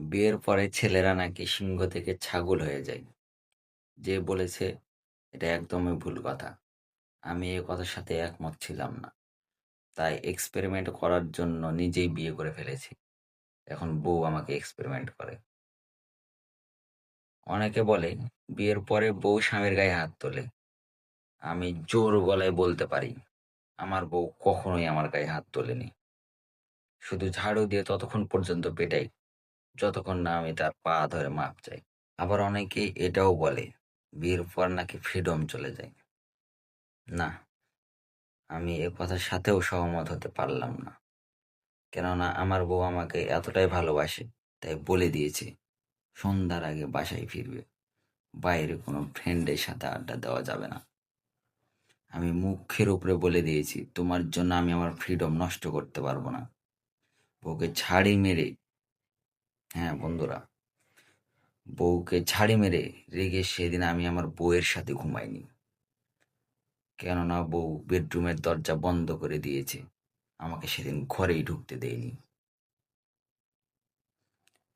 বিয়ের পরে ছেলেরা নাকি সিংহ থেকে ছাগল হয়ে যায়। যে বলেছে এটা একদমই ভুল কথা। আমি এ কথার সাথে একমত ছিলাম না। তাই এক্সপেরিমেন্ট করার জন্য নিজেই বিয়ে করে ফেলেছি। এখন বউ আমাকে এক্সপেরিমেন্ট করে। অনেকে বলে বিয়ের পরে বউ স্বামীর গায়ে হাত তোলে। আমি জোর গলায় বলতে পারি আমার বউ কখনোই আমার গায়ে হাত তোলেনি। শুধু ঝাড়ু দিয়ে ততক্ষণ পর্যন্ত পেটাই যতক্ষণ না আমি তার পা ধরে মাপ চাই। আবার অনেকে এটাও বলে বিয়ের পর নাকি ফ্রিডম চলে যায়। না, আমি এ কথার সাথেও সহমত হতে পারলাম না। কেননা আমার বউ আমাকে এতটাই ভালোবাসে, তাই বলে দিয়েছে সন্ধ্যার আগে বাসায় ফিরবে। বাইরে কোনো ফ্রেন্ডের সাথে আড্ডা দেওয়া যাবে না। আমি মুখের উপরে বলে দিয়েছি তোমার জন্য আমি আমার ফ্রিডম নষ্ট করতে পারবো না। বউকে ঝাড়ি মেরে, হ্যাঁ বন্ধুরা, বউকে ঝাড়ি মেরে রেগে সেদিন আমি আমার বউয়ের সাথে ঘুমাইনি। কেননা বউ বেডরুমের দরজা বন্ধ করে দিয়েছে, আমাকে সেদিন ঘরেই ঢুকতে দেয়নি।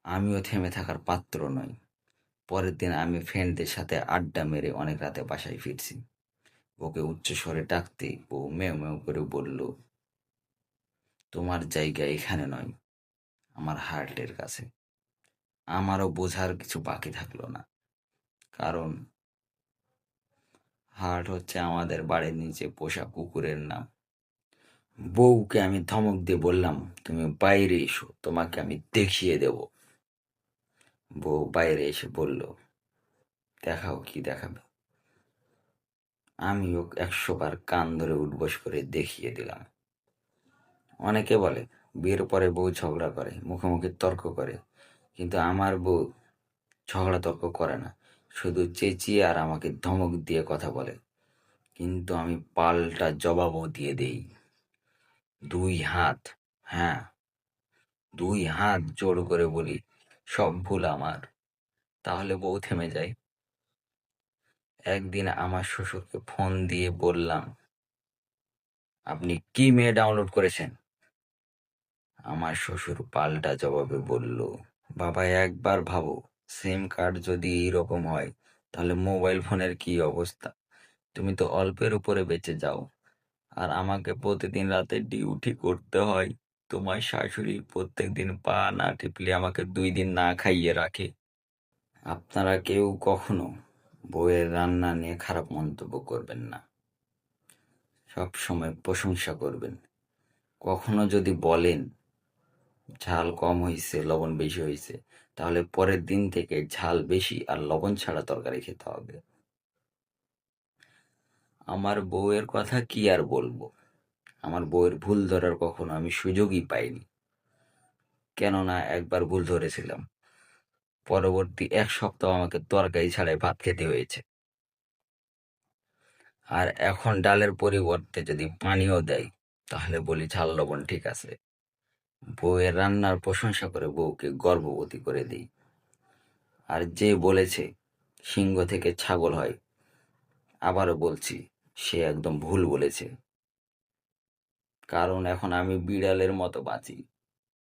আমিও থেমে থাকার পাত্র নই। পরের দিন আমি ফ্রেন্ডদের সাথে আড্ডা মেরে অনেক রাতে বাসায় ফিরছি। ওকে উচ্চ স্বরে ডাকতে ও মেও মেও করে বলল, তোমার জায়গা এখানে নয়, আমার হার্টের কাছে। আমারও বোঝার কিছু বাকি থাকলো না, কারণ হার্ট হচ্ছে আমাদের বাড়ির নিচে পোষা কুকুরের নাম। বউকে আমি ধমক দিয়ে বললাম, তুমি বাইরে এসো, তোমাকে আমি দেখিয়ে দেব। বউ বাইরে এসে বলল, দেখাও কি দেখাবে। আমিও ১০০ বার কান ধরে উঠবোস করে দেখিয়ে দিলাম। অনেকে বলে বিয়ের পরে বউ ঝগড়া করে, মুখোমুখি তর্ক করে, কিন্তু আমার বউ ঝগড়া তর্ক করে না, শুধু চেঁচিয়ে আর আমাকে ধমক দিয়ে কথা বলে। কিন্তু আমি পাল্টা জবাবও দিয়ে দেই। ২ হাত, হ্যাঁ, ২ হাত জোড় করে বলি সব ভুল আমার। তাহলে বউ থেমে যায়। একদিন আমার শ্বশুরকে ফোন দিয়ে বললাম, আপনি কি মেয়ে ডাউনলোড করেছেন? আমার শ্বশুর পাল্টা জবাবে বলল, বাবা একবার ভাবো, সিম কার্ড যদি এইরকম হয় তাহলে মোবাইল ফোনের কি অবস্থা। তুমি তো অল্পের উপরে বেঁচে যাও, আর আমাকে প্রতিদিন রাতে ডিউটি করতে হয়। তোমার শাশুড়ি প্রত্যেকদিন পা না টিপলে আমাকে 2 দিন না খাইয়ে রাখে। আপনারা কেউ কখনো বউয়ের রান্না নিয়ে খারাপ মন্তব্য করবেন না, সব সময় প্রশংসা করবেন। কখনো যদি বলেন ঝাল কম হইছে, লবণ বেশি হইছে, তাহলে পরের দিন থেকে ঝাল বেশি আর লবণ ছাড়া তরকারি খেতে হবে। আমার বউয়ের কথা কি আর বলবো, আমার বউয়ের ভুল ধরার কখনো আমি সুযোগই পাইনি। কেননা একবার ভুল ধরেছিলাম, পরবর্তী 1 সপ্তাহ আমাকে তরকারি ছাড়াই ভাত খেতে হয়েছে। আর এখন ডালের পরিবর্তে যদি পানিও দেয় তাহলে বলি ঝাল লবণ ঠিক আছে। বউয়ের রান্নার প্রশংসা করে বউকে গর্ভবতী করে দিই। আর যে বলেছে সিংহ থেকে ছাগল হয়, আবারও বলছি সে একদম ভুল বলেছে। কারণ এখন আমি বিড়ালের মতো বাঁচি।